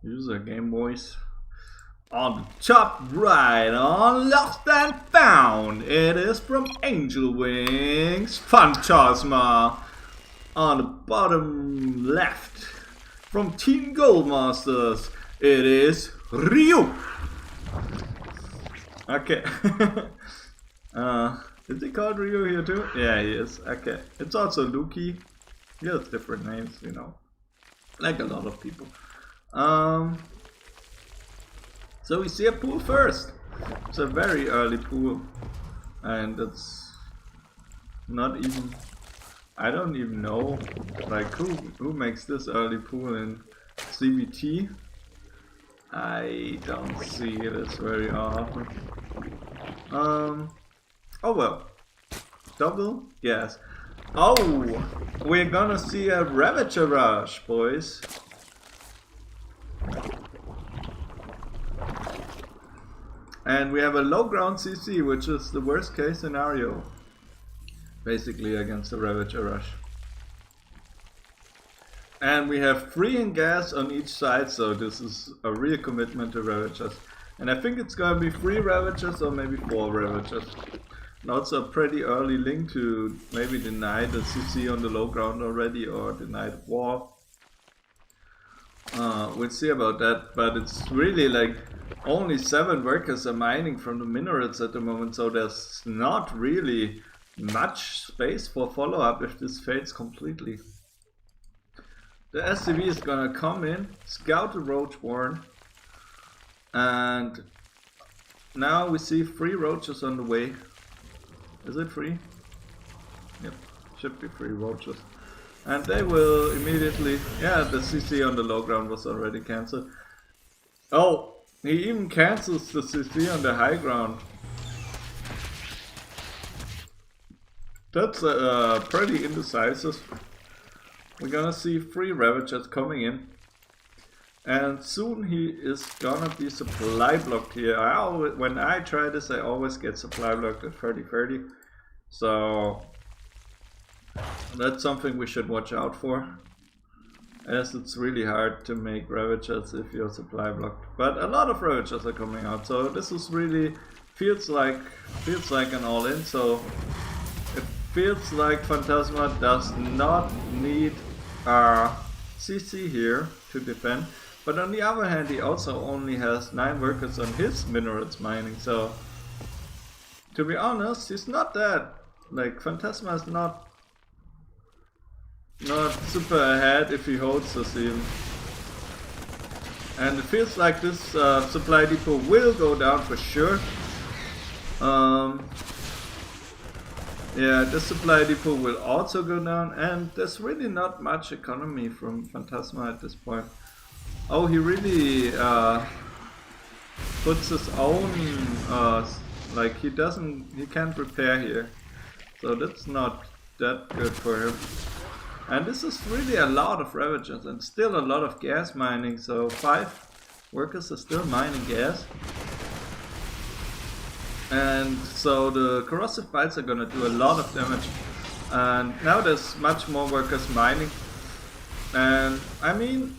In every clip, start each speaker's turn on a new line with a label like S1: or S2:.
S1: User game voice. On the top right, on Lost and Found, it is from Angel Wings, Phantasma. On the bottom left, from Team Goldmasters, it is Ryu. Okay. Is he called Ryu here too? Yeah, he is. Okay. It's also Luki. He has different names, you know. Like a lot of people. So we see a pool first. It's a very early pool. And it's not even... I don't even know, like, who makes this early pool in CBT? I don't see this very often. Oh well. Double? Yes. Oh! We're gonna see a Ravager Rush, boys. And we have a low ground CC, which is the worst case scenario. Basically against the Ravager Rush. And we have 3 in gas on each side, so this is a real commitment to Ravagers. And I think it's gonna be 3 Ravagers or maybe 4 Ravagers. And also a pretty early link to maybe deny the CC on the low ground already or deny the wall. We'll see about that, but it's really like only 7 workers are mining from the minarets at the moment, so there's not really much space for follow-up if this fails completely. The SCV is gonna come in, scout the Roach Warren, and now we see 3 roaches on the way. Is it 3? Yep, should be 3 roaches. And they will immediately... yeah, the CC on the low ground was already cancelled. Oh, he even cancels the CC on the high ground. That's pretty indecisive. We're gonna see 3 Ravagers coming in. And soon he is gonna be supply blocked here. When I try this, I always get supply blocked at 30-30. So that's something we should watch out for. As it's really hard to make Ravagers if you're supply blocked. But a lot of Ravagers are coming out. So this is really feels like an all-in. So feels like Phantasma does not need a CC here to defend, but on the other hand he also only has 9 workers on his minarets mining, so to be honest he's not that, like Phantasma is not super ahead if he holds this even. And it feels like this supply depot will go down for sure. Yeah, this supply depot will also go down, and there's really not much economy from Phantasma at this point. Oh, he really puts his own, like he can't repair here. So that's not that good for him. And this is really a lot of Ravagers and still a lot of gas mining, so 5 workers are still mining gas. And so the corrosive bites are gonna do a lot of damage. And now there's much more workers mining. And I mean,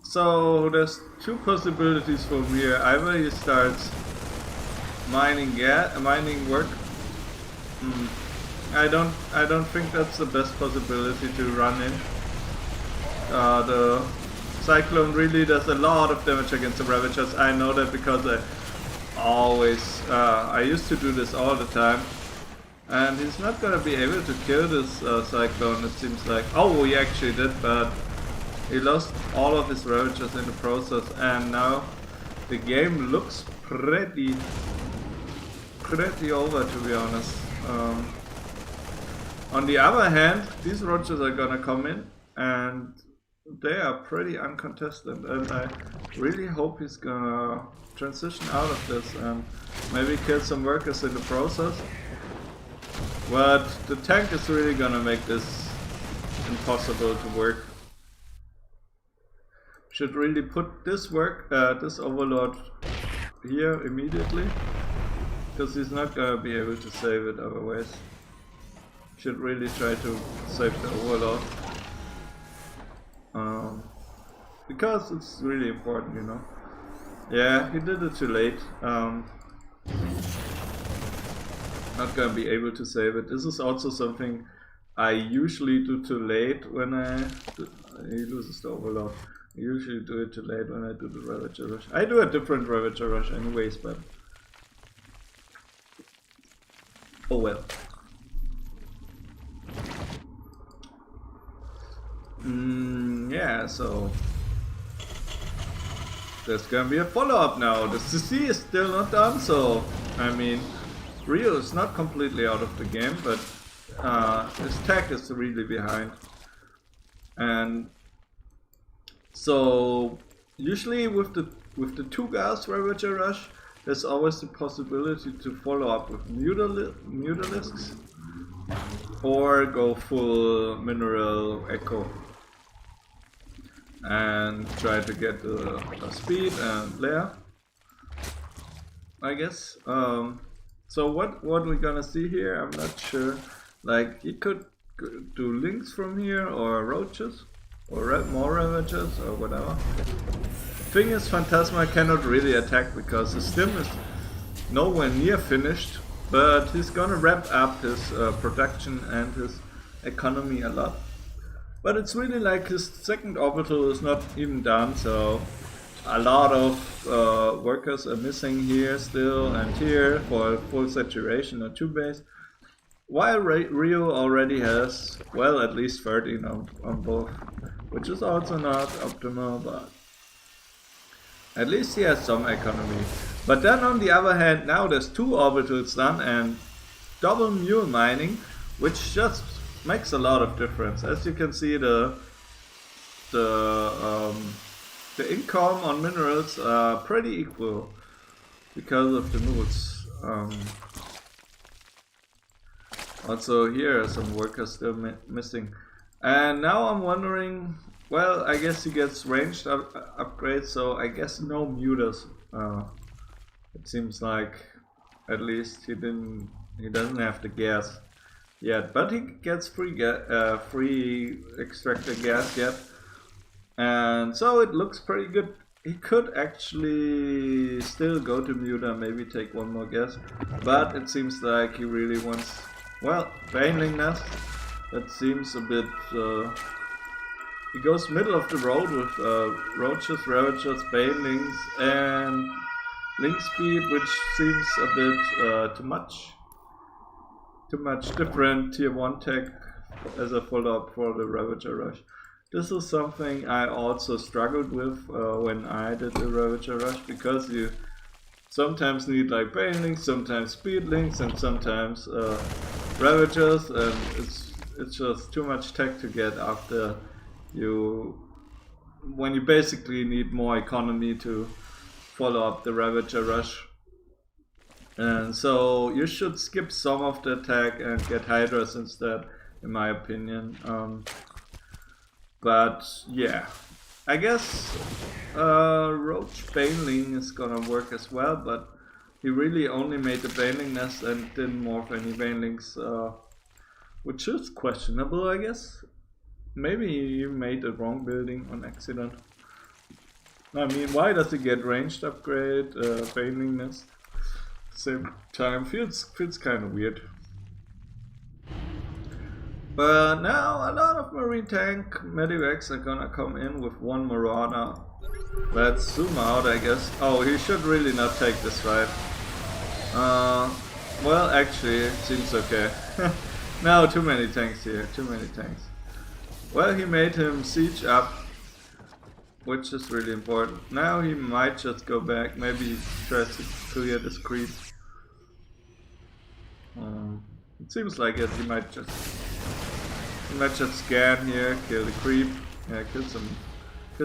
S1: so there's 2 possibilities from here. Either he starts mining work. I don't think that's the best possibility to run in. The Cyclone really does a lot of damage against the Ravagers. I know that because I used to do this all the time, and he's not gonna be able to kill this Cyclone, it seems like. Oh, he actually did, but he lost all of his Ravagers in the process, and now the game looks pretty over, to be honest. On the other hand, these Roaches are gonna come in, and they are pretty uncontested, and I really hope he's gonna transition out of this and maybe kill some workers in the process. But the tank is really gonna make this impossible to work. Should really put this this Overlord here immediately, because he's not gonna be able to save it otherwise. Should really try to save the Overlord. The because it's really important, you know. Yeah, he did it too late. Not gonna be able to save it. This is also something I usually do too late when he loses the overload. I usually do it too late when I do the Ravager Rush. I do a different Ravager Rush anyways, but oh well. Yeah, so there's gonna be a follow-up now. The CC is still not done, so I mean, Rio is not completely out of the game, but his tech is really behind. And so usually with the 2 gas Ravager Rush, there's always the possibility to follow up with Mutalisks or go full Mineral Echo and try to get the speed and lair, I guess. So what we're gonna see here, I'm not sure. Like, he could do links from here, or roaches, or more Ravagers, or whatever. Thing is, Phantasma cannot really attack because his stim is nowhere near finished, but he's gonna ramp up his production and his economy a lot. But it's really like his second orbital is not even done, so a lot of workers are missing here still and here for full saturation or 2 base. While Rio already has, well, at least 13 on both, which is also not optimal, but at least he has some economy. But then on the other hand, now there's 2 orbitals done and double mule mining, which just makes a lot of difference. As you can see, the income on minerals are pretty equal because of the mules. Also here are some workers still missing. And now I'm wondering, well, I guess he gets ranged upgrades, so I guess no mutas. It seems like at least he doesn't have the gas yet, but he gets free extractor gas yet, and so it looks pretty good. He could actually still go to Muta, maybe take 1 more gas, but it seems like he really wants, well, Baneling Nest. That seems a bit, he goes middle of the road with Roaches, Ravagers, Banelings, and Link Speed, which seems a bit too much different tier 1 tech as a follow-up for the Ravager Rush. This is something I also struggled with when I did the Ravager Rush, because you sometimes need like Banelings, sometimes Speedlings, and sometimes Ravagers, and it's just too much tech to get after when you basically need more economy to follow up the Ravager Rush. And so you should skip some of the attack and get Hydras instead, in my opinion. But yeah, I guess Roach Baneling is gonna work as well, but he really only made the Baneling Nest and didn't morph any Banelings, which is questionable, I guess. Maybe he made the wrong building on accident. I mean, why does he get ranged upgrade, Baneling Nest? Same time, feels kind of weird. But now a lot of Marine Tank Medivacs are gonna come in with 1 Marauder. Let's zoom out, I guess. Oh, he should really not take this fight. Well, actually, it seems okay. No, too many tanks here, too many tanks. Well, he made him siege up, which is really important. Now he might just go back, maybe try to clear this creep. It seems like it. He might just scan here, kill the creep, yeah, kill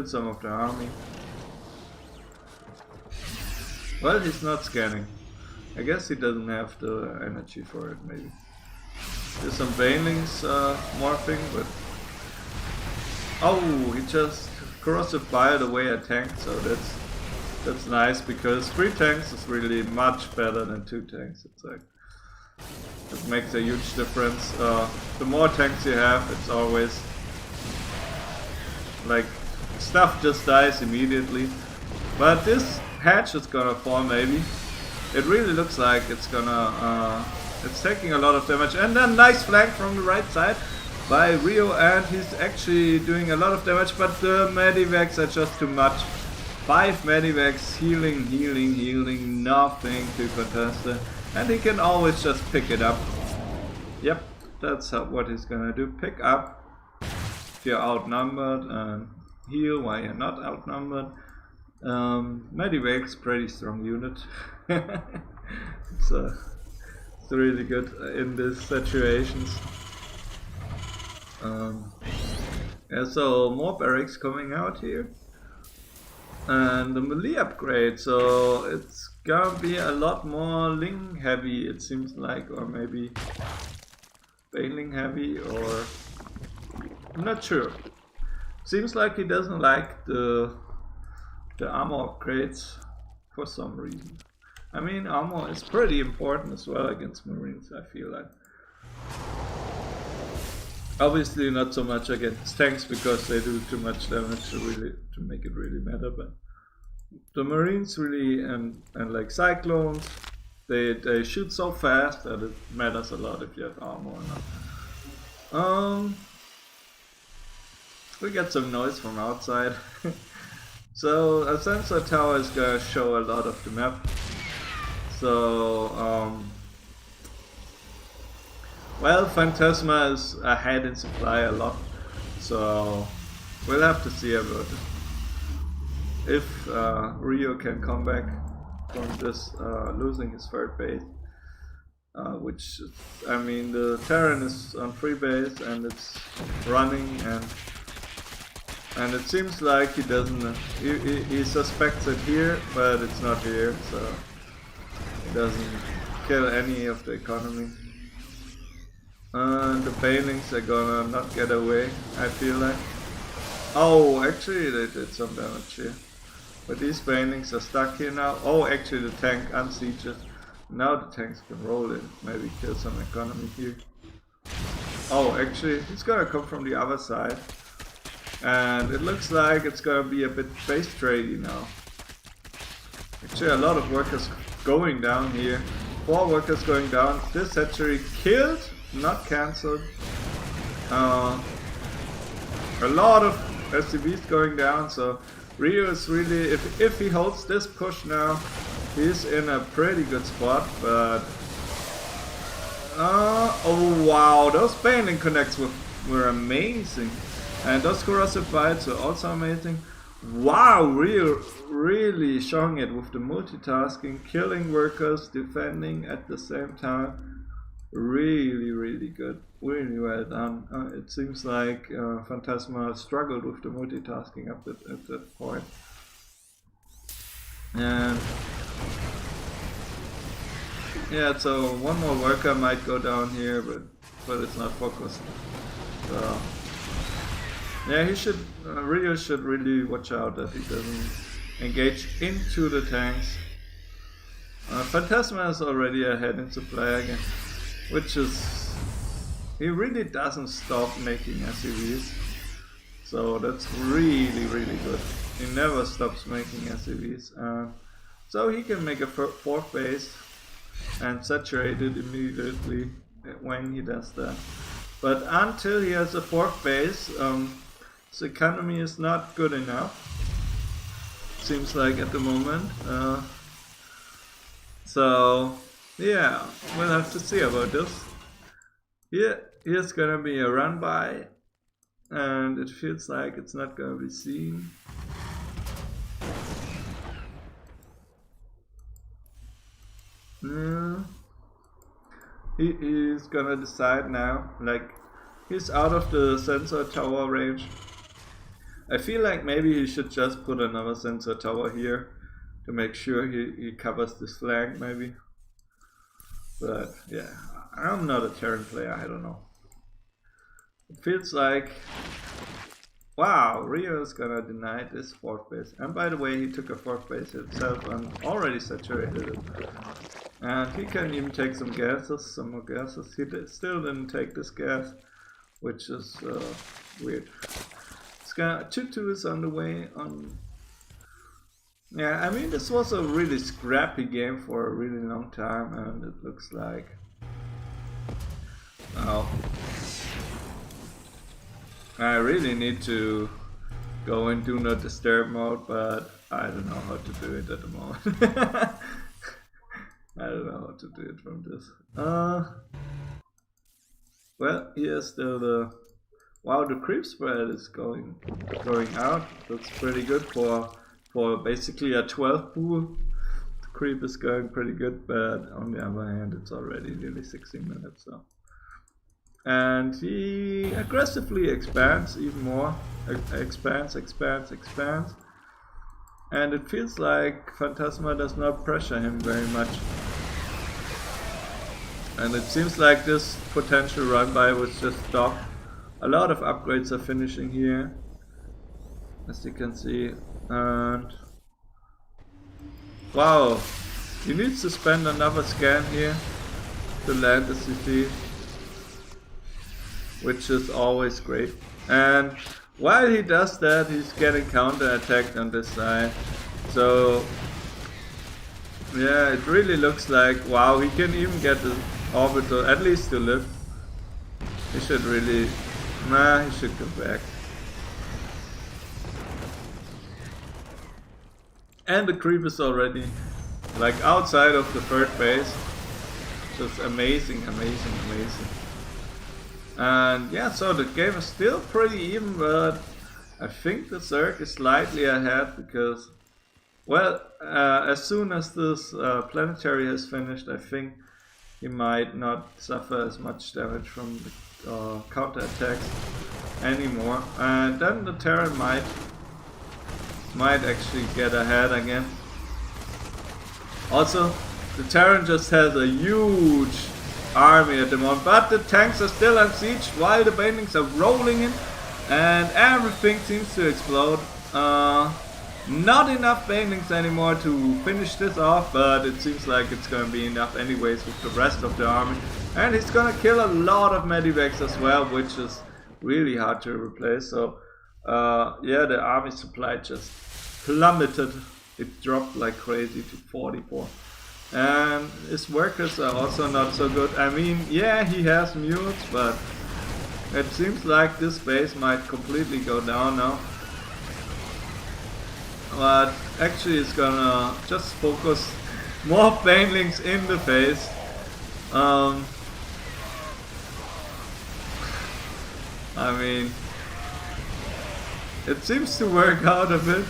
S1: some of the army. Well, he's not scanning. I guess he doesn't have the energy for it. Maybe there's some Banelings morphing, but oh, he just corrosive biled away a tank, so that's nice, because 3 tanks is really much better than 2 tanks. It's like, it makes a huge difference. The more tanks you have, it's always like stuff just dies immediately. But this hatch is gonna fall maybe. It really looks like it's gonna, it's taking a lot of damage. And then nice flank from the right side by Rio, and he's actually doing a lot of damage, but the medivacs are just too much. 5 medivacs, healing, nothing to contest it. And he can always just pick it up. Yep, that's what he's gonna do. Pick up if you're outnumbered and heal while you're not outnumbered. Medivac's pretty strong unit. It's really good in these situations. Yeah, so more barracks coming out here. And the melee upgrade, so it's gonna be a lot more Ling heavy, it seems like, or maybe Bailing heavy, or I'm not sure. Seems like he doesn't like the armor upgrades for some reason. I mean, armor is pretty important as well against Marines, I feel like. Obviously not so much against tanks because they do too much damage to make it really matter, but the Marines really, and like Cyclones, they shoot so fast that it matters a lot if you have armor or not. We get some noise from outside. So a sensor tower is gonna show a lot of the map. So well, Phantasma is ahead in supply a lot, so we'll have to see about it. If Rio can come back from this losing his third base, which, I mean, the Terran is on free base and it's running, and it seems like he doesn't, he suspects it here, but it's not here, so he doesn't kill any of the economy. And the Banelings are gonna not get away, I feel like. Oh, actually they did some damage here. But these Banelings are stuck here now. Oh, actually the tank unsieges. Now the tanks can roll in, maybe kill some economy here. Oh, actually he's gonna come from the other side. And it looks like it's gonna be a bit base trady now. Actually a lot of workers going down here. 4 workers going down. This hatchery killed, not cancelled. A lot of SCVs going down, so Rio is really, if he holds this push now, he's in a pretty good spot, but oh wow, those Baneling connects were amazing. And those corrosive bites are also amazing. Wow, Rio really showing it with the multitasking, killing workers, defending at the same time. Really good, really well done. It seems like Phantasma struggled with the multitasking at that point. And yeah, so one more worker might go down here, but it's not focused. So yeah, he should, Rio should really watch out that he doesn't engage into the tanks. Phantasma is already ahead in supply again, which is, he really doesn't stop making SCVs, so that's really good. He never stops making SCVs, so he can make a 4th base and saturate it immediately when he does that. But until he has a 4th base, his economy is not good enough, seems like at the moment. So yeah, we'll have to see about this. Here's gonna be a run by, and it feels like it's not gonna be seen. He's gonna decide now, like, he's out of the sensor tower range. I feel like maybe he should just put another sensor tower here to make sure he covers this flank maybe. But yeah, I'm not a Terran player, I don't know. It feels like, wow, Rio is gonna deny this 4th base. And by the way, he took a 4th base himself and already saturated it. And he can even take some gases, some more gases. He still didn't take this gas, which is weird. 2-2 is on the way. Yeah, I mean, this was a really scrappy game for a really long time, and it looks like... Oh. I really need to go in Do Not Disturb mode, but I don't know how to do it at the moment. I don't know how to do it from this. Well, here's still the... Wow, the creep spread is going out. That's pretty good for basically a 12 pool. The creep is going pretty good, but on the other hand, it's already nearly 16 minutes. So, and he aggressively expands even more. Expands, and it feels like Phantasma does not pressure him very much. And it seems like this potential run by was just stopped. A lot of upgrades are finishing here, as you can see, and wow, he needs to spend another scan here to land the CT, which is always great. And while he does that, he's getting counter-attacked on this side, so yeah, it really looks like, wow, he can even get the orbital, at least to live. He should really... Nah, he should go back. And the creep is already like outside of the third base. Just amazing. And yeah, so the game is still pretty even, but I think the Zerg is slightly ahead because, well, as soon as this planetary has finished, I think he might not suffer as much damage from the counter-attacks anymore, and then the Terran might actually get ahead again. Also, the Terran just has a huge army at the moment, but the tanks are still on siege while the Banelings are rolling in, and everything seems to explode. Not enough Banelings anymore to finish this off, but it seems like it's gonna be enough anyways with the rest of the army. And he's gonna kill a lot of medivacs as well, which is really hard to replace. So yeah, the army supply just plummeted. It dropped like crazy to 44. And his workers are also not so good. I mean, yeah, he has mules, but it seems like this base might completely go down now. But actually it's gonna just focus more Banelings in the face. I mean, it seems to work out a bit.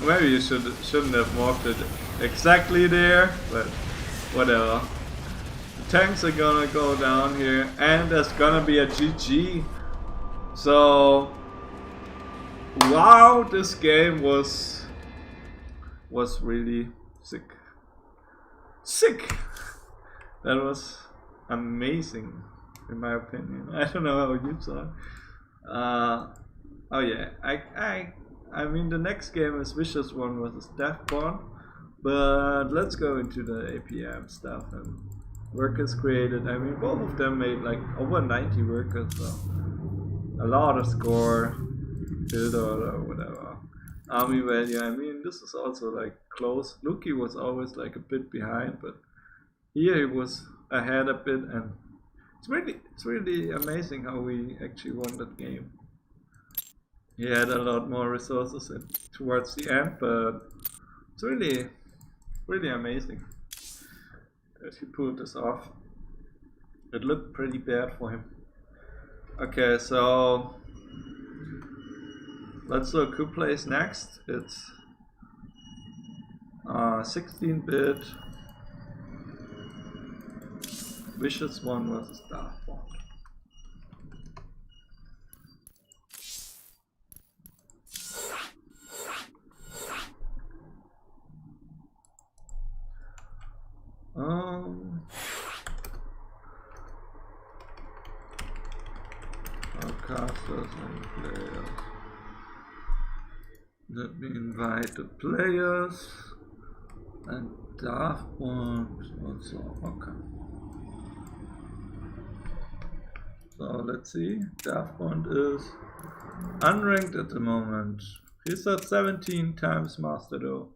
S1: Maybe you shouldn't have morphed it exactly there, but whatever. The tanks are gonna go down here, and there's gonna be a GG. So wow, this game was really sick. That was amazing, in my opinion. I don't know how you saw it. Oh yeah, I mean the next game is Vicious One versus Deathborn, but let's go into the APM stuff and workers created. I mean, both of them made like over 90 workers, so a lot of score. Build or whatever. Army value, I mean, this is also like close. Luki was always like a bit behind, but here he was ahead a bit, and it's really amazing how we actually won that game. He had a lot more resources towards the end, but it's really amazing that he pulled this off. It looked pretty bad for him. Okay, so let's look who plays next. It's 16-bit Vicious One versus Deathborn. Casters and players. Let me invite the players and Deathborn also. Okay. So let's see. Daft Bond is unranked at the moment. He's at 17 times master though.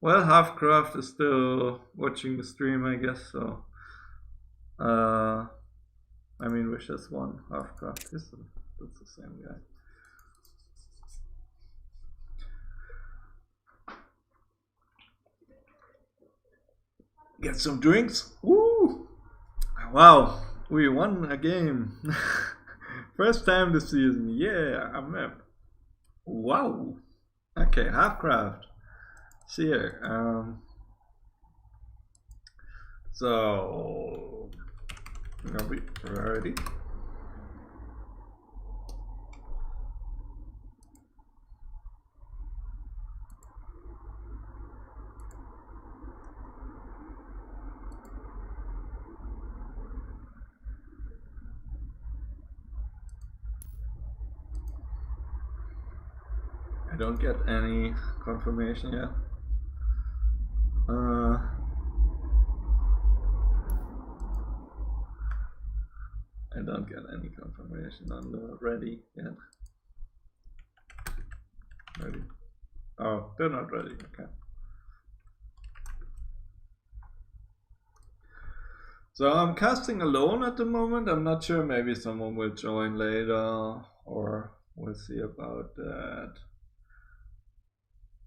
S1: Well, Halfcraft is still watching the stream, I guess, so. I mean, Wishes won, Halfcraft, that's the same guy. Get some drinks. Woo! Wow, we won a game. First time this season. Yeah, I'm up. Wow. Okay, Halfcraft. See here. So are we ready? I don't get any confirmation yet. I don't get any confirmation on the ready yet. Ready? Oh, they're not ready. Okay. So I'm casting alone at the moment. I'm not sure. Maybe someone will join later, or we'll see about that.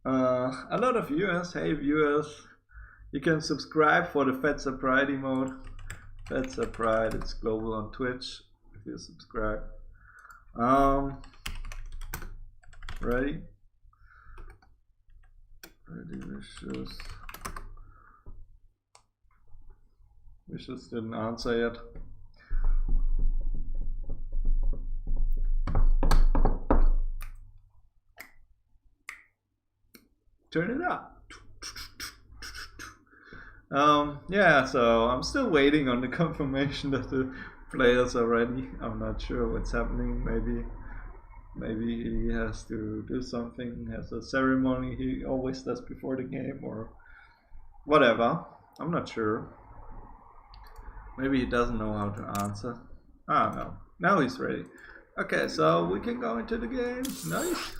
S1: A lot of viewers. Hey viewers, you can subscribe for the Fetzer Pride emote. Fetzer Pride, it's global on Twitch if you subscribe. Ready? Ready, Wishes. Wishes didn't answer yet. Turn it up. Yeah, so I'm still waiting on the confirmation that the players are ready. I'm not sure what's happening. Maybe he has to do something, has a ceremony he always does before the game, or whatever. I'm not sure. Maybe he doesn't know how to answer. Ah, no. Now he's ready. Okay, so we can go into the game. Nice.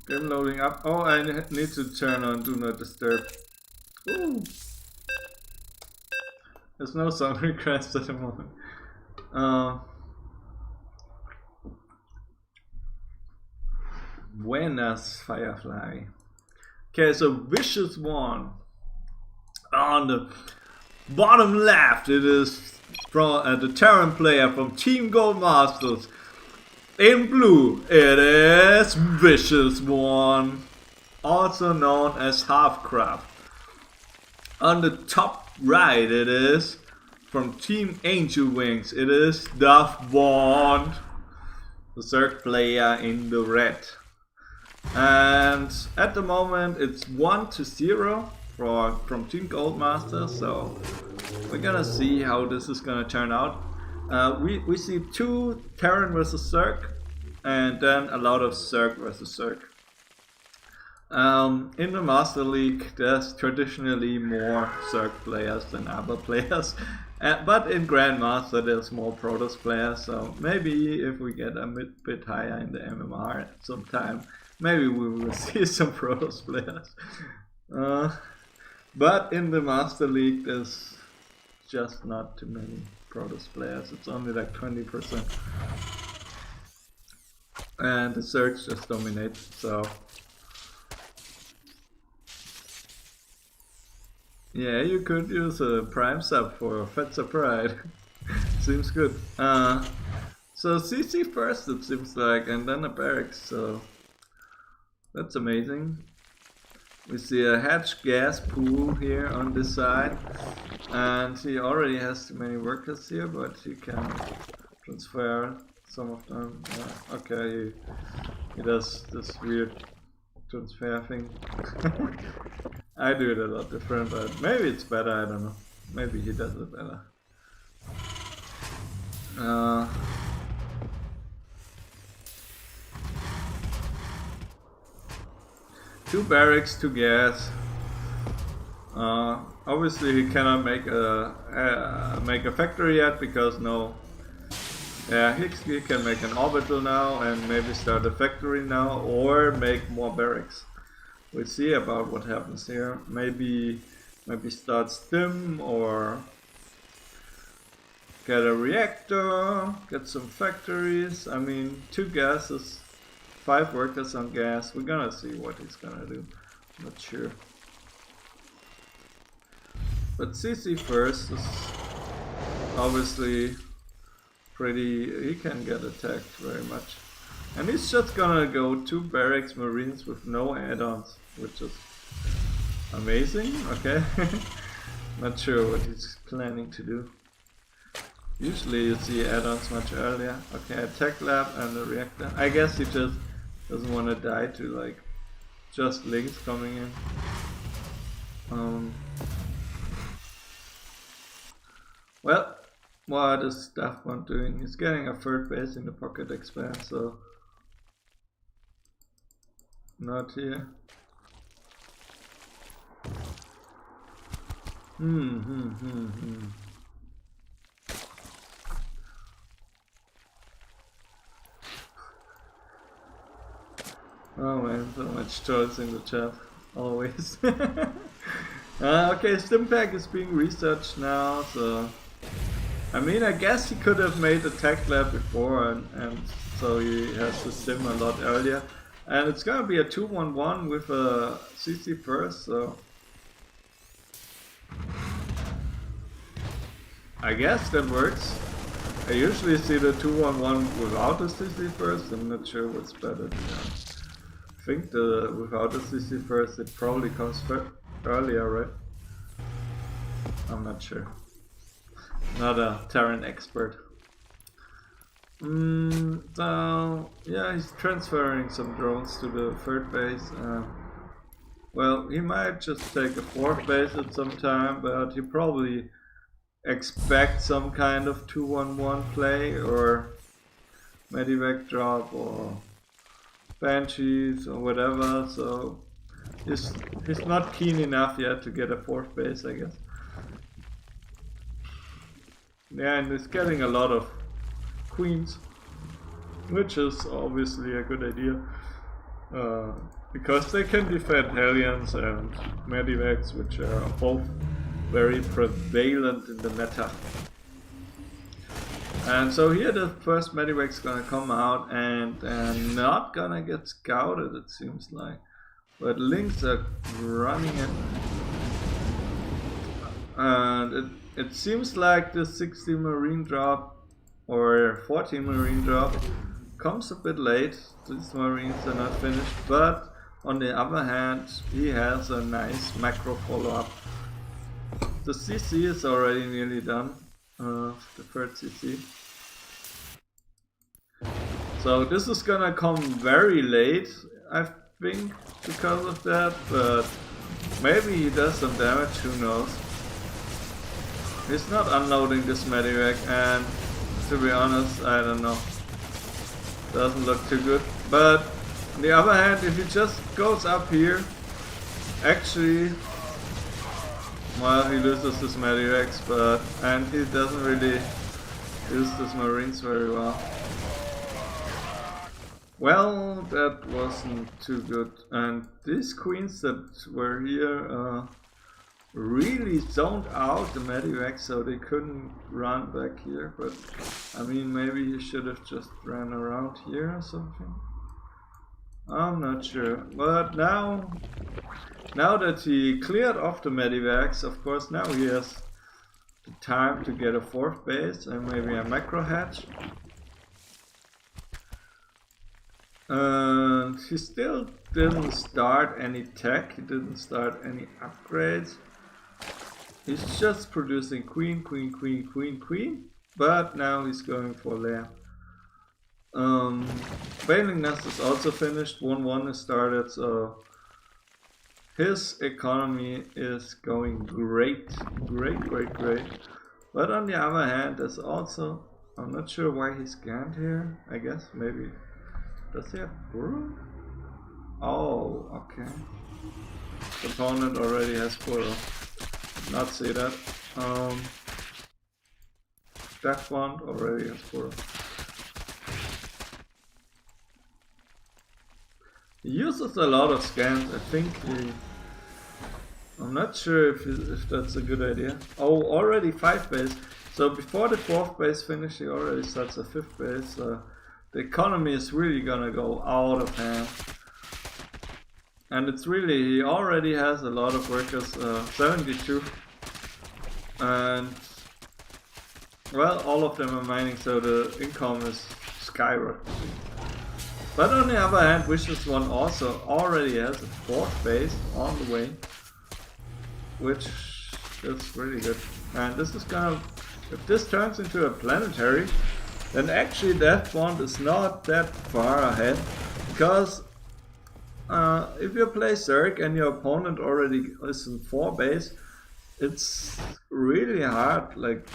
S1: Game loading up. Oh, I need to turn on Do Not Disturb. Ooh. There's no song request at the moment. Buenas, Firefly. Okay, so Vicious One. On the bottom left, it is from the Terran player from Team Goldmasters. In blue, it is Vicious One, also known as Halfcraft. On the top right, it is from Team Angel Wings. It is Daft Bond, the third player in the red. And at the moment, it's 1-0 from Team Goldmasters. So we're gonna see how this is gonna turn out. We see 2 Terran versus Zerg, and then a lot of Zerg versus Zerg. In the Master League, there's traditionally more Zerg players than other players, but in Grandmaster there's more Protoss players. So maybe if we get a bit higher in the MMR at some time, maybe we will see some Protoss players. But in the Master League, there's just not too many Protoss players. It's only like 20%, and the Zerg just dominate. So yeah, you could use a Prime sub for Fetzer Pride. Seems good. So CC first, it seems like, and then a barracks. So that's amazing. We see a hatch gas pool here on this side, and he already has too many workers here, but he can transfer some of them. Yeah, okay, he does this weird transfer thing. I do it a lot different, but maybe it's better, I don't know. Maybe he does it better. 2 barracks, 2 gas. Obviously he cannot make a factory yet because no. Yeah, he can make an orbital now and maybe start a factory now or make more barracks. We'll see about what happens here. Maybe start stim or get a reactor, get some factories. I mean, 2 gases, 5 workers on gas. We're gonna see what he's gonna do. I'm not sure. But CC first is obviously pretty. He can get attacked very much. And he's just gonna go 2 barracks marines with no add-ons, which is amazing. Okay. Not sure what he's planning to do. Usually you see add-ons much earlier. Okay, attack lab and the reactor. I guess he just doesn't want to die to like just links coming in. Well, what is Staffbond doing? He's getting a 3rd base in the pocket expand, so not here. Oh man, so much choice in the chat, always. Okay, Stimpack is being researched now, so I mean, I guess he could have made a tech lab before, and so he has to stim a lot earlier. And it's gonna be a 2-1-1 with a CC first, so I guess that works. I usually see the 2-1-1 without the CC first. I'm not sure what's better. I think the without the CC first, it probably comes earlier, right? I'm not sure. Not a Terran expert. So yeah, he's transferring some drones to the 3rd base. Well, he might just take a 4th base at some time, but he probably expects some kind of 2-1-1 play or Medivac drop or Banshees or whatever. So he's not keen enough yet to get a 4th base, I guess. Yeah, and he's getting a lot of queens, which is obviously a good idea, because they can defend Hellions and Medivacs, which are both very prevalent in the meta. And so here the first Medivac's gonna come out and not gonna get scouted, it seems like. But links are running it. And it seems like the 60 marine drop or 40 marine drop comes a bit late. These marines are not finished, but on the other hand he has a nice macro follow-up. The CC is already nearly done, the 3rd CC. So this is gonna come very late, I think, because of that, but maybe he does some damage, who knows. He's not unloading this Medivac, and to be honest, I don't know. Doesn't look too good. But on the other hand, if he just goes up here, actually, well, he loses his Medivacs, and he doesn't really use his Marines very well. Well, that wasn't too good. And these queens that were here really zoned out the Medivac, so they couldn't run back here. But I mean, maybe he should have just ran around here or something. I'm not sure. But now that he cleared off the Medivacs, of course, now he has the time to get a 4th base and maybe a macro hatch. And he still didn't start any tech, he didn't start any upgrades. He's just producing queen, queen, queen, queen, queen. But now he's going for lair. Bailing Nest is also finished, 1-1 is started, so his economy is going great, great, great, great. But on the other hand, there's also, I'm not sure why he scanned here, I guess maybe, does he have brew? Oh, okay. The opponent already has Kuro. Not see that. Death Wand already has Kuro. He uses a lot of scans. I think I'm not sure if that's a good idea. Oh, already 5 base. So before the 4th base finish, he already starts a 5th base. The economy is really gonna go out of hand. And it's really, he already has a lot of workers, 72. And, well, all of them are mining, so the income is skyrocketing. But on the other hand, Vicious One also already has a 4th base on the way. Which is really good. And this is gonna, if this turns into a planetary, then actually Death Wand is not that far ahead. Because if you play Zerg and your opponent already is in 4 base, it's really hard. Like,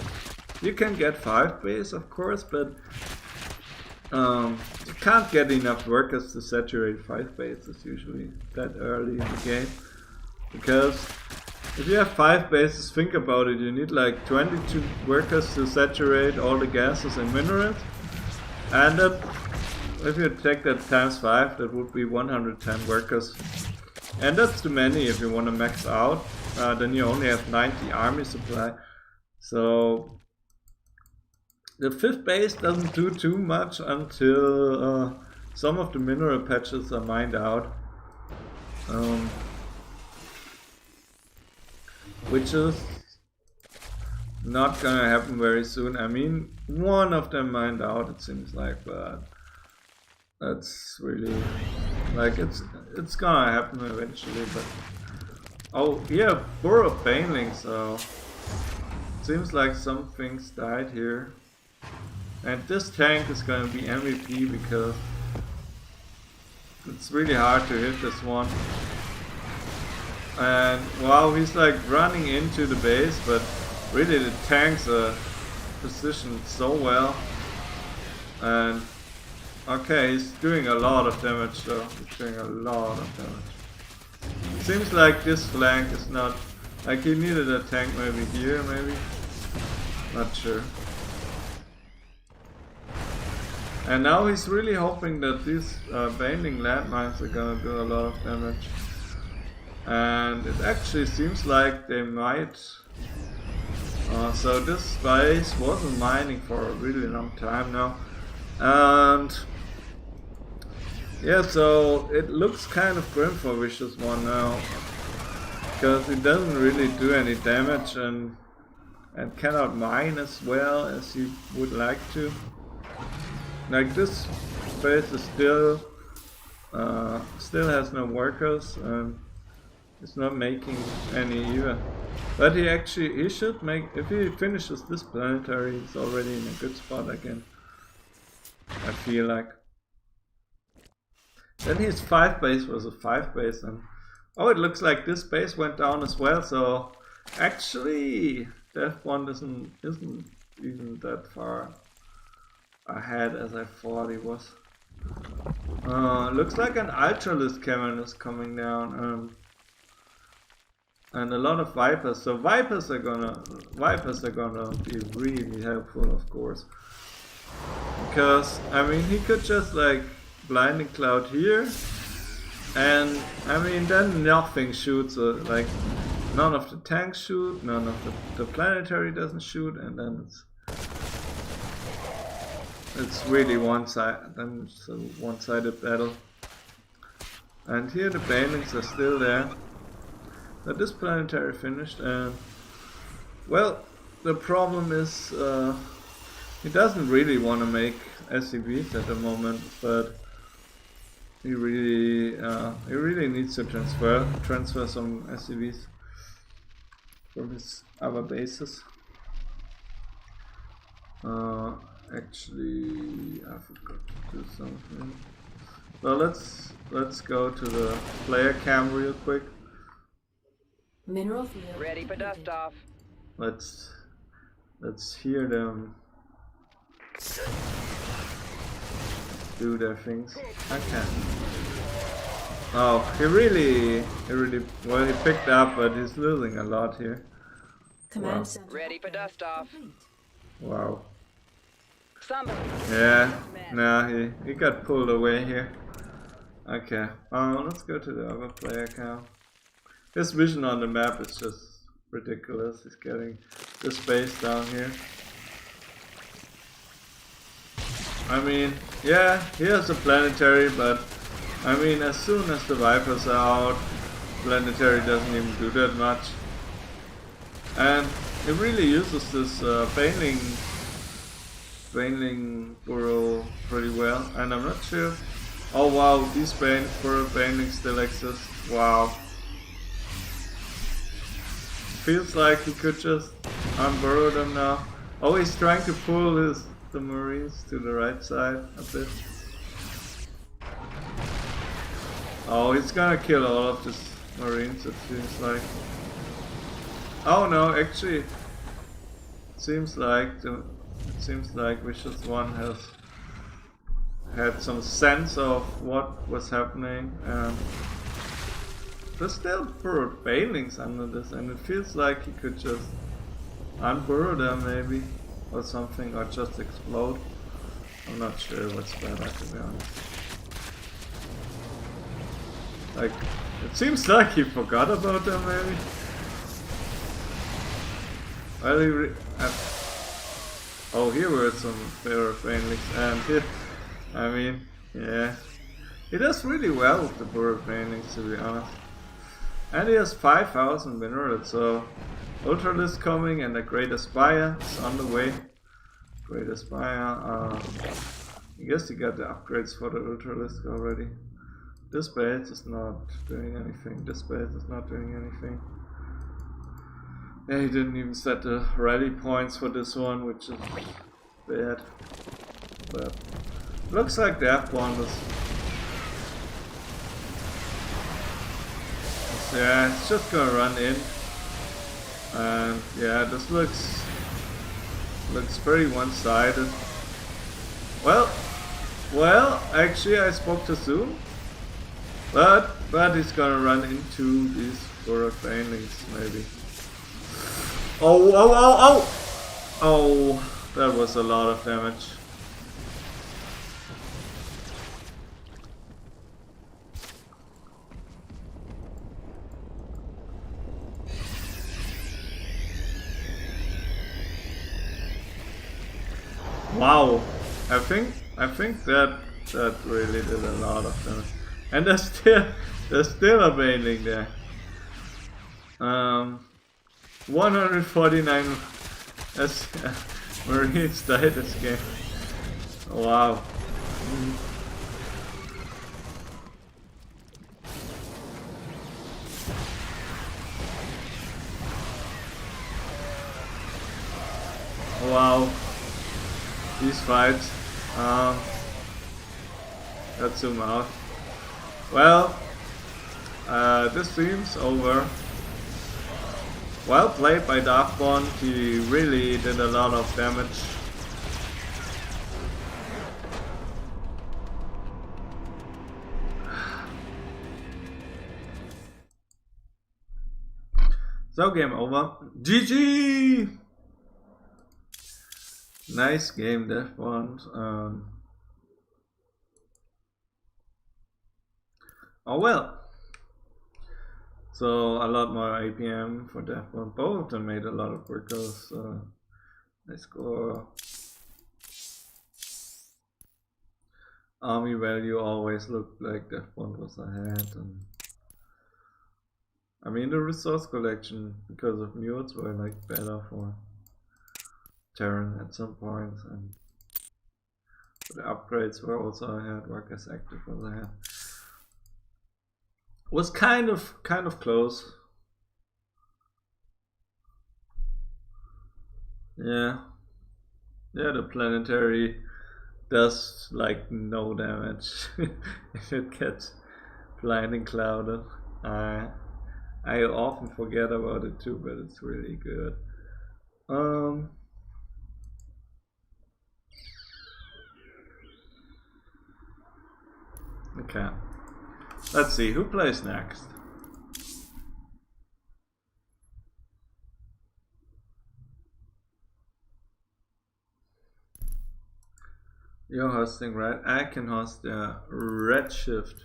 S1: you can get 5 base of course, but you can't get enough workers to saturate 5 bases usually that early in the game. Because if you have 5 bases, think about it, you need like 22 workers to saturate all the gases and minerals. And that, if you take that times 5, that would be 110 workers. And that's too many if you want to max out. Then you only have 90 army supply. So the 5th base doesn't do too much until some of the mineral patches are mined out. Which is not gonna happen very soon. I mean, one of them mined out, it seems like, but that's really, like, it's gonna happen eventually. But oh yeah, Burrow Baneling, so it seems like some things died here. And this tank is gonna be MVP because it's really hard to hit this one. And wow, he's like running into the base, but really the tanks are positioned so well. And okay, he's doing a lot of damage though. He's doing a lot of damage. It seems like this flank is not, like he needed a tank maybe here, maybe. Not sure. And now he's really hoping that these Baneling landmines are gonna do a lot of damage. And it actually seems like they might. So this base wasn't mining for a really long time now. And yeah, so it looks kind of grim for Vicious One now. Because it doesn't really do any damage and cannot mine as well as you would like to. Like this base is still has no workers and it's not making any either. But he should make, if he finishes this planetary, he's already in a good spot again. I feel like. Then his 5 base was a 5 base and oh, it looks like this base went down as well, so actually Death Wand isn't even that far ahead as I thought he was. Looks like an Ultralist cannon is coming down and a lot of Vipers. So Vipers are gonna be really helpful, of course. Because I mean he could just like Blinding Cloud here, and I mean then nothing shoots. Like none of the tanks shoot, none of the planetary doesn't shoot, and then it's really then it's a one-sided battle. And here the Banelings are still there. But this planetary finished, and well, the problem is he doesn't really want to make SCVs at the moment, but he really needs to transfer some SCVs from his other bases. Actually, I forgot to do something. So let's go to the player cam real quick.
S2: Mineral field
S3: ready for dust off.
S1: Let's hear them do their things. Okay. Oh, he really, well, he picked up, but he's losing a lot here.
S2: Command
S1: Wow.
S2: center.
S3: Ready for dust off.
S2: Complete.
S1: Wow.
S3: Somebody.
S1: Yeah, nah, he got pulled away here. Okay, let's go to the other player account. His vision on the map is just ridiculous. He's getting the space down here. I mean, yeah, he has a planetary, but I mean, as soon as the Vipers are out, planetary doesn't even do that much. And it really uses this Baneling burrow pretty well, and I'm not sure. Oh wow, these burrow Banelings still exist. Wow. Feels like he could just unburrow them now. Oh, he's trying to pull the Marines to the right side a bit. Oh, he's gonna kill all of these Marines, it seems like. Oh no, actually, it seems like Vicious One has had some sense of what was happening, and there's still burrowed Banelings under this, and it feels like he could just unburrow them maybe, or something, or just explode. I'm not sure what's better, to be honest. Like, it seems like he forgot about them maybe. Well, oh, here were some better Banelings, and here, I mean, yeah. He does really well with the burrowed Banelings, to be honest. And he has 5,000 minerals, so Ultralisk coming and a Great Aspire is on the way. Great Aspire, I guess he got the upgrades for the Ultralisk already. This base is not doing anything, this base is not doing anything. Yeah, he didn't even set the rally points for this one, which is bad. But looks like the F1 was... Yeah, it's just gonna run in. And yeah, this looks very one-sided. Well, actually I spoke too soon. But he's gonna run into these burrowed Banelings maybe. Oh, that was a lot of damage. Wow, I think that really did a lot of damage. And there's still a Baneling there. 149 Marines died this game. Wow. Wow. These fights. Let's zoom out. Well, this seems over. Well played by Darkbond, he really did a lot of damage. So game over. GG! Nice game, Darkbond. Oh well. So a lot more APM for that one. Both of them made a lot of workers. They score. Army value always looked like that one was ahead, and I mean the resource collection because of mutes were like better for Terran at some point, and the upgrades were also ahead. Workers active was ahead. Was kind of close. Yeah, the planetary does like no damage if it gets blinding clouded. I often forget about it too, but it's really good. Okay. Let's see, who plays next? You're hosting, right? I can host Redshift.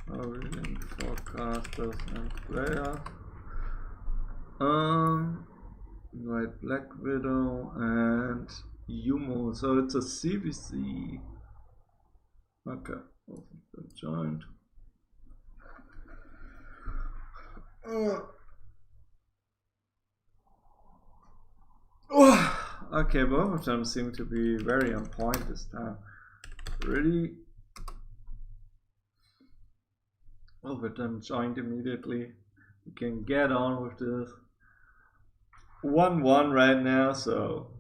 S1: Origin forecasters and players. Right, Black Widow and Yumo. So it's a CVC. Okay, both of them joined. Okay, both of them seem to be very on point this time. Really, both of them joined immediately. We can get on with this. 1-1 right now, so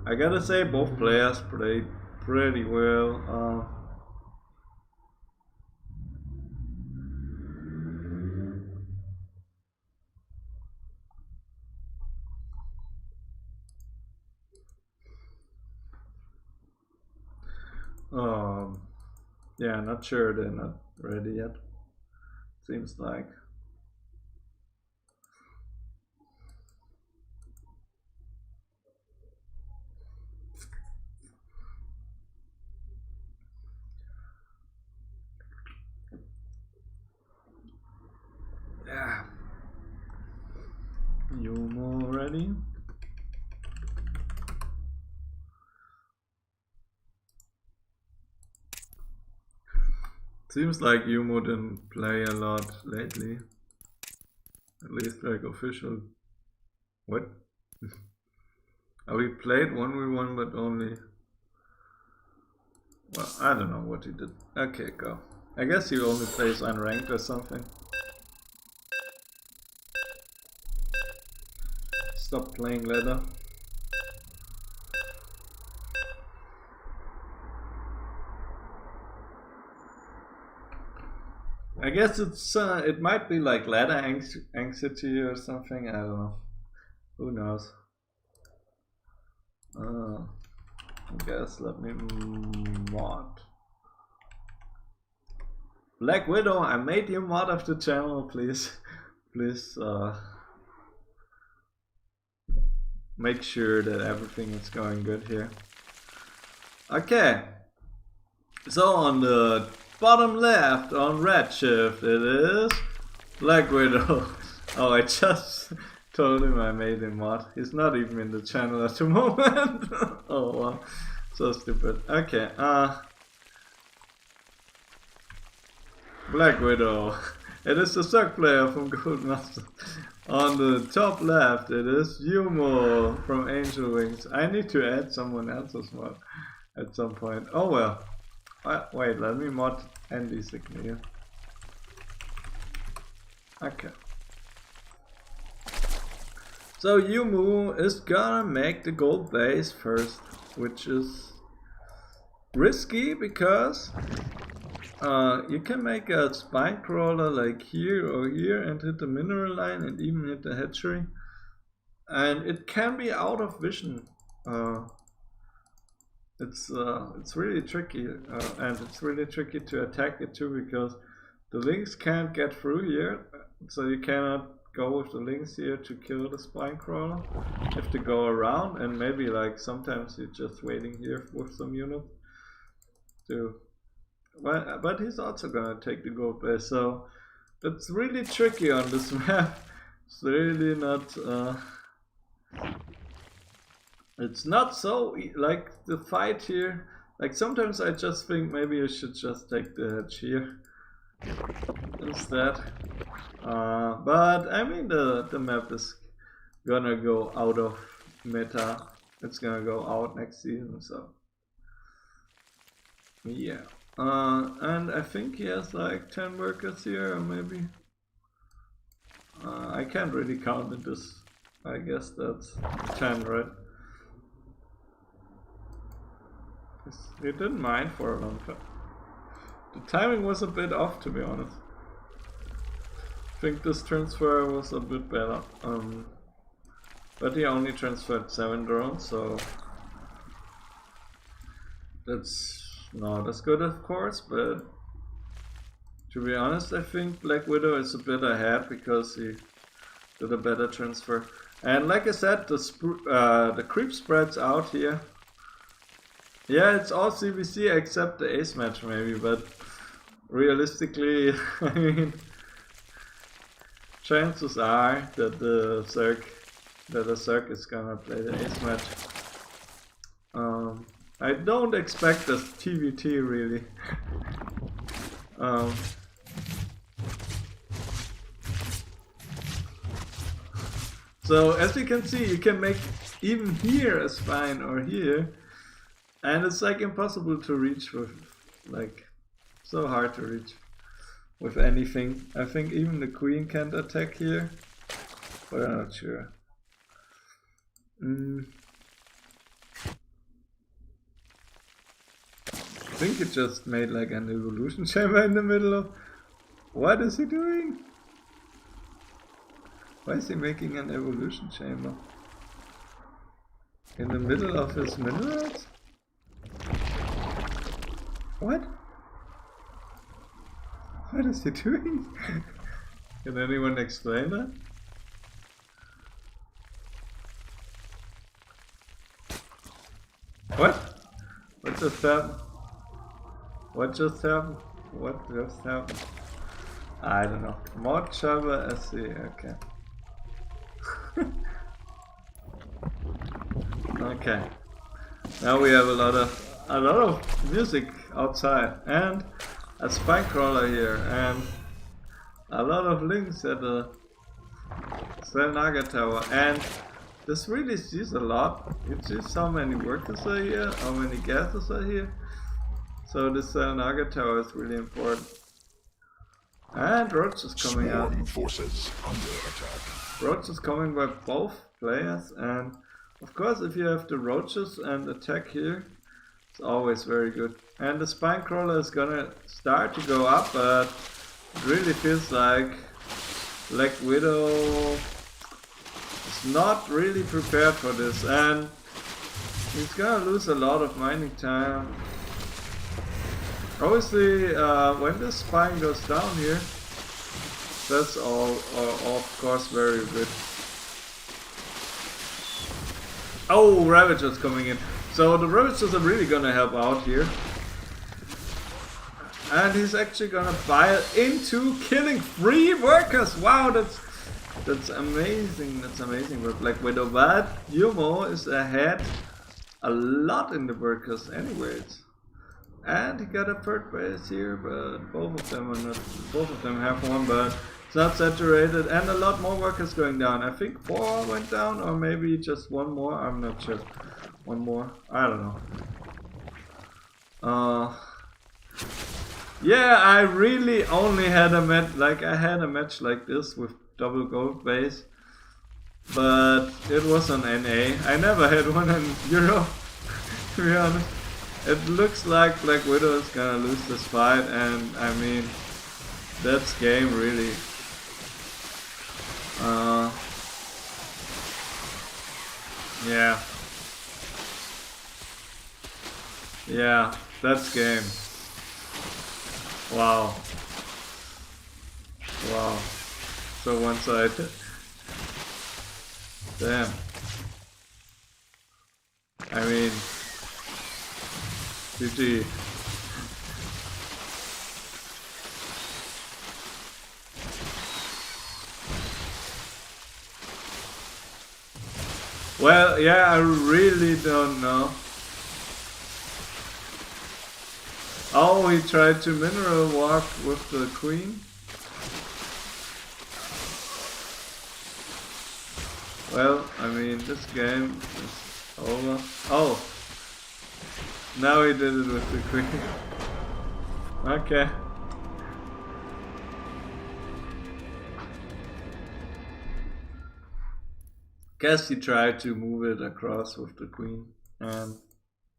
S1: I gotta say both players played pretty well. Yeah, not sure they're not ready yet. Seems like. Yeah. Yumo ready? Seems like Yumo didn't play a lot lately. At least like official. What? We played 1v1 but only. Well, I don't know what he did. Okay, go. I guess he only plays unranked or something. Stop playing ladder. I guess it's it might be like ladder anxiety or something. I don't know. Who knows? I guess let me mod. Black Widow, I made you mod of the channel, please. Please make sure that everything is going good here. Okay. So on the bottom left on Redshift it is Black Widow. Oh, I just told him I made him mod. He's not even in the channel at the moment. Oh wow, so stupid. Okay, Black Widow. It is the suck player from Goldmasters. On the top left it is Yumo from Angel Wings. I need to add someone else's mod at some point. Oh well. Wait, let me mod Andy Signia. Okay. So Yumu is gonna make the gold base first, which is risky because you can make a spine crawler like here or here and hit the mineral line and even hit the hatchery, and it can be out of vision. It's really tricky, and it's really tricky to attack it too because the lynx can't get through here, so you cannot go with the lynx here to kill the spine crawler. You have to go around, and maybe like sometimes you're just waiting here with some units to. But he's also gonna take the gold base, so it's really tricky on this map. It's really not. It's not so like the fight here. Like sometimes I just think maybe you should just take the hedge here instead. But I mean the map is gonna go out of meta. It's gonna go out next season, so yeah. And I think he has like 10 workers here, or maybe. I can't really count in this I guess that's 10, right? He didn't mind for a long time. The timing was a bit off, to be honest. I think this transfer was a bit better. But he only transferred 7 drones, so that's not as good, of course, but to be honest, I think Black Widow is a bit ahead because he did a better transfer. And like I said, the creep spreads out here. Yeah, it's all CBC except the ace match maybe, but realistically, I mean, chances are that the Zerg is gonna play the ace match. I don't expect this TVT really. So as you can see, you can make even here a spine or here, and it's like impossible to reach with, like, so hard to reach with anything. I think even the queen can't attack here, but I'm not sure. I think it just made like an evolution chamber in the middle of... What is he doing? Why is he making an evolution chamber? In the middle of his minerals? What? What is he doing? Can anyone explain that? What? What just happened? What just happened? What just happened? I don't know. Mod Java SC, okay. Okay. Now we have a lot of music outside and a spine crawler here and a lot of links at the Naga tower, and this really sees a lot. It sees how many workers are here, how many gases are here. So this Naga tower is really important. And Roach is coming out.
S4: Forces under attack.
S1: Roach is coming by both players, and of course if you have the roaches and attack here, it's always very good. And the spine crawler is gonna start to go up, but it really feels like Black Widow is not really prepared for this, and he's gonna lose a lot of mining time. Obviously, when the spine goes down here, that's all of course very good. Oh, Ravagers coming in. So the Ravagers are really gonna help out here. And he's actually gonna fire into killing 3 workers. Wow, that's amazing. That's amazing with Black Widow. But Yumo is ahead a lot in the workers anyways. And he got a 3rd base here, but both of them are not. Both of them have one, but it's not saturated, and a lot more workers going down. I think 4 went down, or maybe just 1 more. I'm not sure. 1 more. I don't know. Yeah, I really only had a match. Like I had a match like this with double gold base, but it was on NA. I never had one in Europe, to be honest. It looks like Black Widow is gonna lose this fight, and I mean, that's game really. Yeah. Yeah, that's game. Wow. Wow. So one-sided. Damn. I mean, GG. Well, yeah, I really don't know. Oh, he tried to mineral warp with the queen. Well, I mean, this game is over. Oh, now he did it with the queen. Okay. Guess he tried to move it across with the queen, and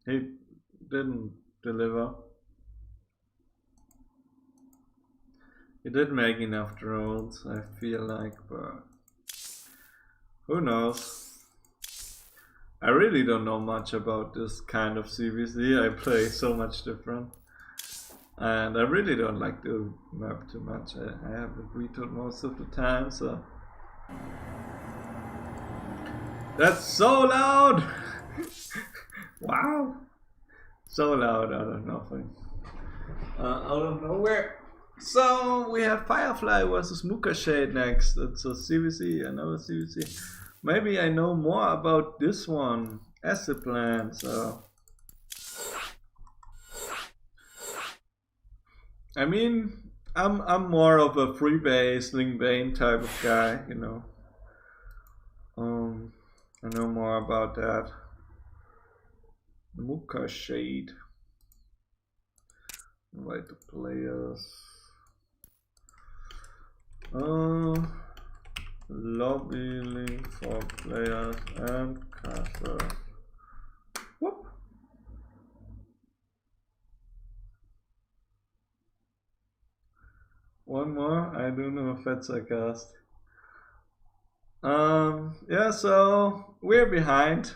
S1: he didn't deliver. He did make enough drones, I feel like, but who knows? I really don't know much about this kind of CVC. I play so much different. And I really don't like the map too much. I have it vetoed most of the time, so... That's so loud! Wow! So loud out of nothing. Out of nowhere. So we have Firefly versus Muka Shade next. It's a CVC, another CVC. Maybe I know more about this one. Acid Plan, so... I mean, I'm more of a freebase, Ling Bane type of guy, you know. I know more about that. Muka Shade. Invite the players. Lobby link for players and caster. Whoop. One more. I don't know if that's a cast. Yeah, so we're behind.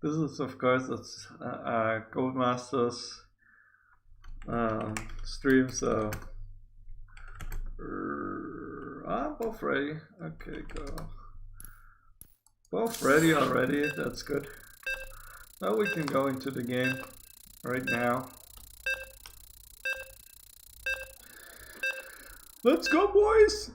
S1: This is of course it's Goldmasters stream, so both ready. Okay, go. Both ready already. That's good. Now we can go into the game right now. Let's go, boys!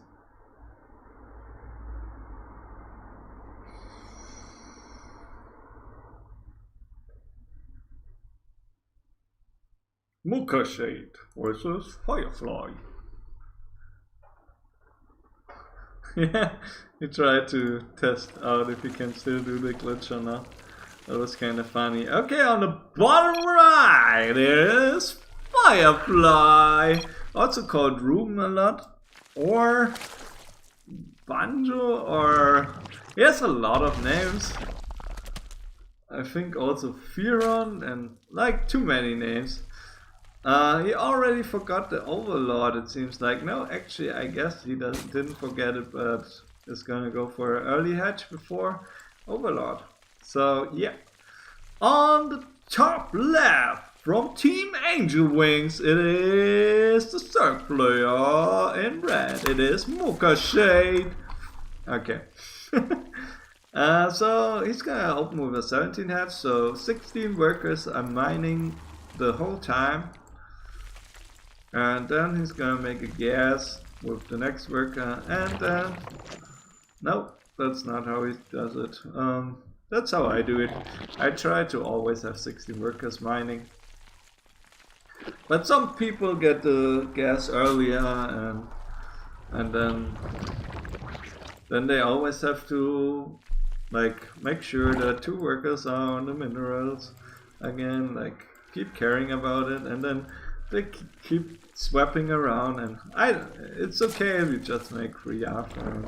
S1: Muka Shade versus Firefly. Yeah, he tried to test out if he can still do the glitch or not. That was kind of funny. Okay, on the bottom right is Firefly, also called Room a lot, or Banjo, or he has a lot of names. I think also Firon, and like too many names. He already forgot the Overlord, it seems like. No, actually, I guess he didn't forget it, but is gonna go for an early hatch before Overlord. So, yeah. On the top left, from Team Angel Wings, it is the third player in red. It is Muka Shade. Okay. So, he's gonna open with a 17 hatch, so 16 workers are mining the whole time. And then he's gonna make a gas with the next worker, and then nope, that's not how he does it. That's how I do it. I try to always have 16 workers mining, but some people get the gas earlier, and then they always have to like make sure that 2 workers are on the minerals again, like keep caring about it, and then they keep swapping around, and it's okay if you just make 3 after and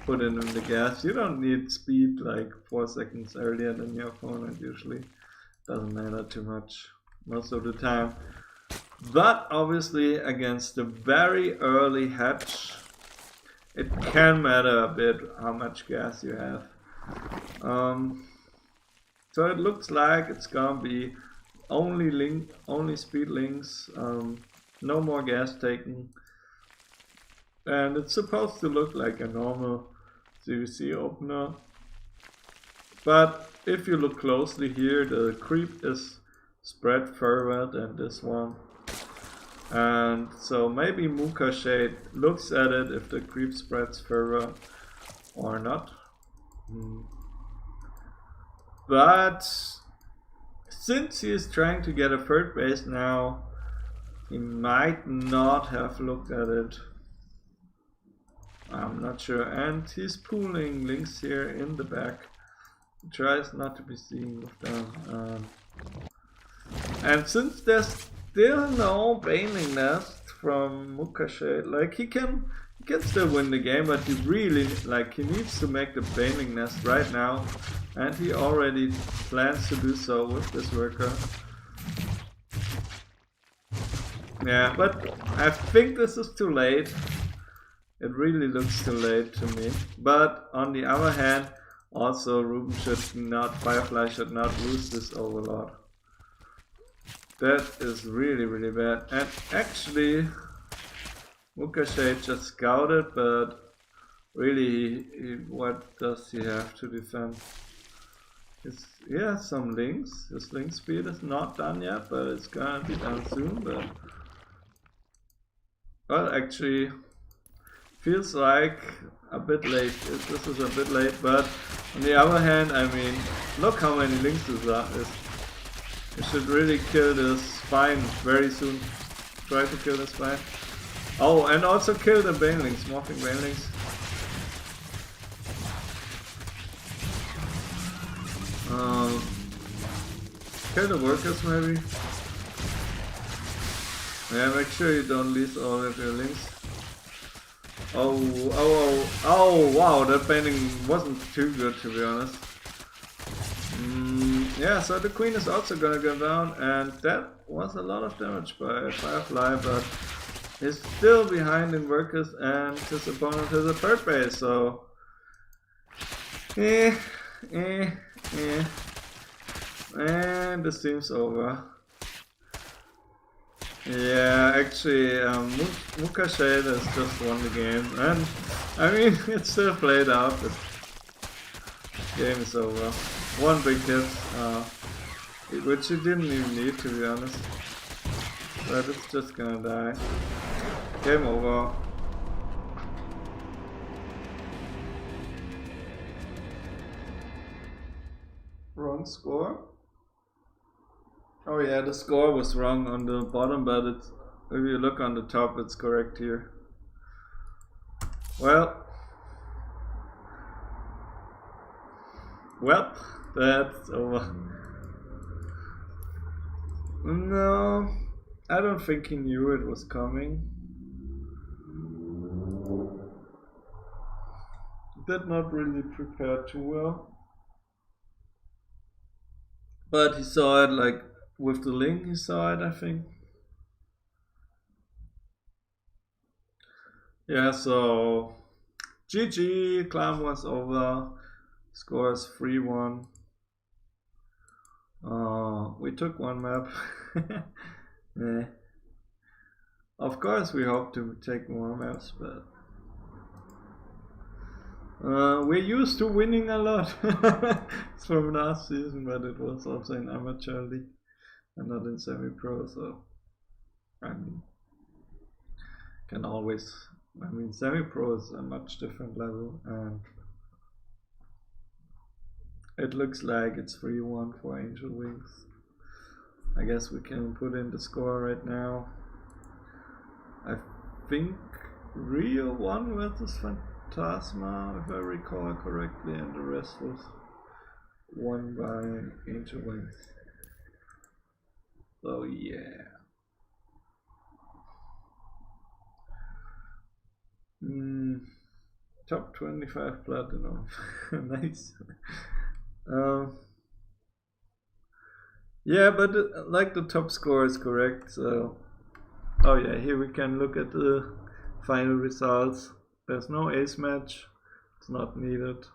S1: put it in the gas. You don't need speed like 4 seconds earlier than your opponent usually. Doesn't matter too much most of the time. But obviously against the very early hatch, it can matter a bit how much gas you have. So it looks like it's gonna be only speed links, no more gas taken, and it's supposed to look like a normal CVC opener, but if you look closely here, the creep is spread further than this one, and so maybe Muka Shade looks at it if the creep spreads further or not. But since he is trying to get a third base now, he might not have looked at it. I'm not sure. And he's pulling links here in the back. He tries not to be seen with them. And since there's still no Baneling Nest from Muka Shade, like he can can still win the game, but he really, like, he needs to make the painting nest right now, and he already plans to do so with this worker. Yeah, but I think this is too late. It really looks too late to me. But on the other hand, also Ruben should not, Firefly should not lose this Overlord. That is really, really bad. And actually, Mukashe just scouted, but really, what does he have to defend? He has some links. His link speed is not done yet, but it's gonna be done soon. But well, actually, feels like a bit late. This is a bit late, but on the other hand, I mean, look how many links this is. You should really kill this spine very soon. Try to kill the spine. Oh, and also kill the banelings, morphing banelings. Kill the workers maybe. Yeah, make sure you don't lose all of your links. Oh, wow, that painting wasn't too good, to be honest. Yeah, so the queen is also gonna go down, and that was a lot of damage by Firefly, but he's still behind in workers, and his opponent has a third base, so... And this seems over. Yeah, actually, Mukashe has just won the game, and I mean, it's still played out, but game is over. One big hit, which you didn't even need, to be honest. But it's just gonna die. Game over. Wrong score? Oh yeah, the score was wrong on the bottom, but it's, if you look on the top, it's correct here. Well, that's over. No, I don't think he knew it was coming. Did not really prepare too well. But he saw it, like, with the link, he saw it, I think. Yeah, so GG, clan was over. Scores 3-1. We took one map. Nah. Of course we hope to take more maps, but we're used to winning a lot. It's from last season, but it was also in amateur league and not in semi-pro, so I mean, can always, I mean, semi-pro is a much different level, and it looks like it's 3-1 for Angel Wings. I guess we can put in the score right now. I think Rio won versus Phantasma, if I recall correctly, and the rest was won by Angel Wings. So yeah. Top 25 platinum. Nice. Yeah, but like the top score is correct, so oh yeah, here we can look at the final results. There's no ace match, it's not needed.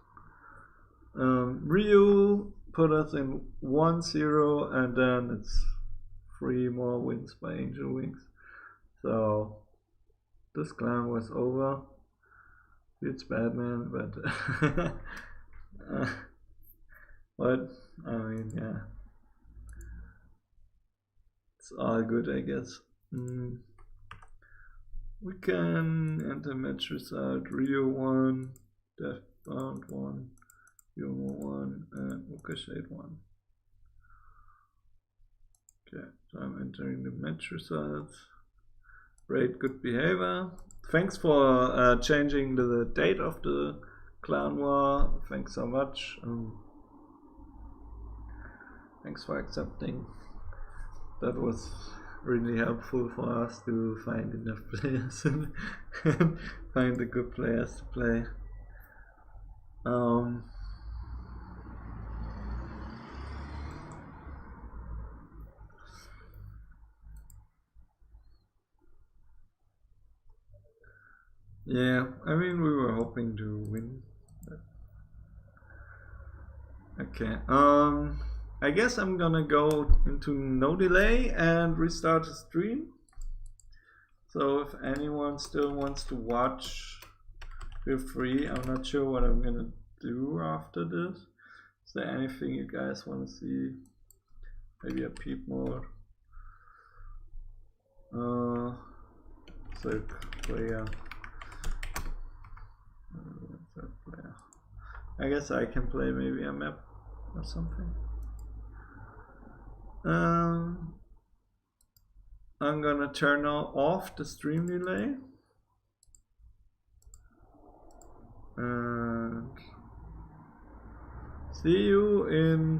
S1: Ryu put us in 1-0, and then it's 3 more wins by Angel Wings. So this clan was over. It's bad, man, but but I mean, yeah, it's all good, I guess. We can enter match result. Rio 1, Deathbound 1, Yomo 1, and Mukashe 1. Okay, so I'm entering the match results. Great, good behavior. Thanks for changing the date of the clan war. Thanks so much. Thanks for accepting. That was really helpful for us to find enough players and find the good players to play. Yeah, I mean, we were hoping to win. Okay, I guess I'm gonna go into no delay and restart the stream. So if anyone still wants to watch, feel free. I'm not sure what I'm gonna do after this. Is there anything you guys want to see? Maybe a peep mode. So player. I guess I can play maybe a map or something. I'm gonna turn off the stream delay and see you in